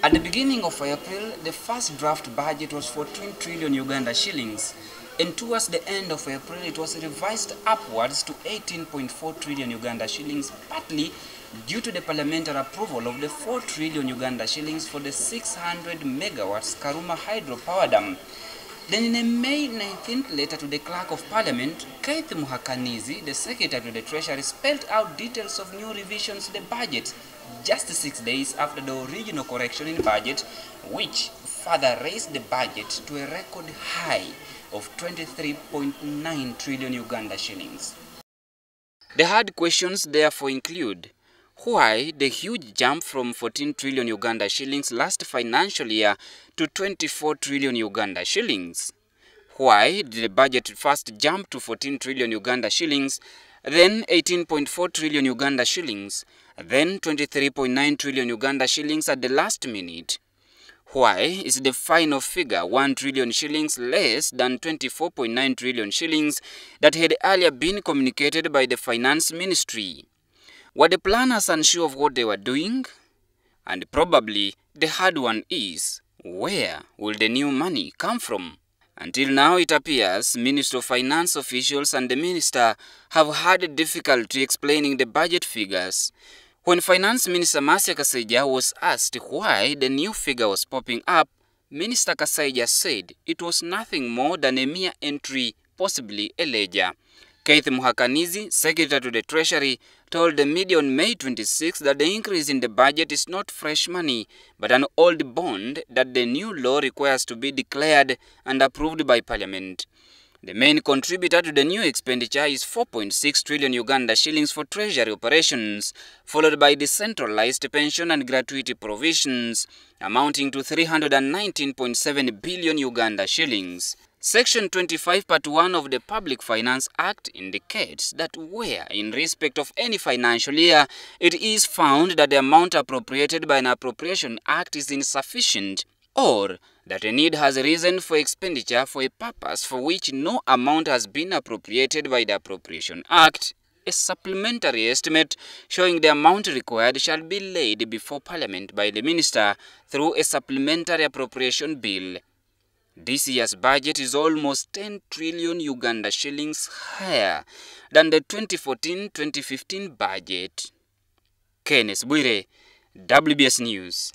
At the beginning of April, the first draft budget was 14 trillion Uganda shillings, and towards the end of April, it was revised upwards to 18.4 trillion Uganda shillings, partly due to the parliamentary approval of the 4 trillion Uganda shillings for the 600 megawatts Karuma hydropower dam. Then in a May 19th letter to the Clerk of Parliament, Keith Muhakanizi, the Secretary to the Treasury, spelled out details of new revisions to the budget just 6 days after the original correction in budget, which further raised the budget to a record high of 23.9 trillion Uganda shillings. The hard questions therefore include: why the huge jump from 14 trillion Uganda shillings last financial year to 24 trillion Uganda shillings? Why did the budget first jump to 14 trillion Uganda shillings, then 18.4 trillion Uganda shillings, then 23.9 trillion Uganda shillings at the last minute? Why is the final figure 1 trillion shillings less than 24.9 trillion shillings that had earlier been communicated by the Finance Ministry? Were the planners unsure of what they were doing? And probably the hard one is, where will the new money come from? Until now, it appears Ministry of Finance officials and the Minister have had difficulty explaining the budget figures. When Finance Minister Masia Kasaija was asked why the new figure was popping up, Minister Kasaija said it was nothing more than a mere entry, possibly a ledger. Keith Muhakanizi, Secretary to the Treasury, told the media on May 26 that the increase in the budget is not fresh money, but an old bond that the new law requires to be declared and approved by Parliament. The main contributor to the new expenditure is 4.6 trillion Uganda shillings for Treasury operations, followed by decentralized pension and gratuity provisions, amounting to 319.7 billion Uganda shillings. Section 25 Part 1 of the Public Finance Act indicates that where, in respect of any financial year, it is found that the amount appropriated by an Appropriation Act is insufficient, or that a need has arisen for expenditure for a purpose for which no amount has been appropriated by the Appropriation Act, a supplementary estimate showing the amount required shall be laid before Parliament by the Minister through a supplementary appropriation bill. This year's budget is almost 10 trillion Uganda shillings higher than the 2014-2015 budget. Bwire, WBS News.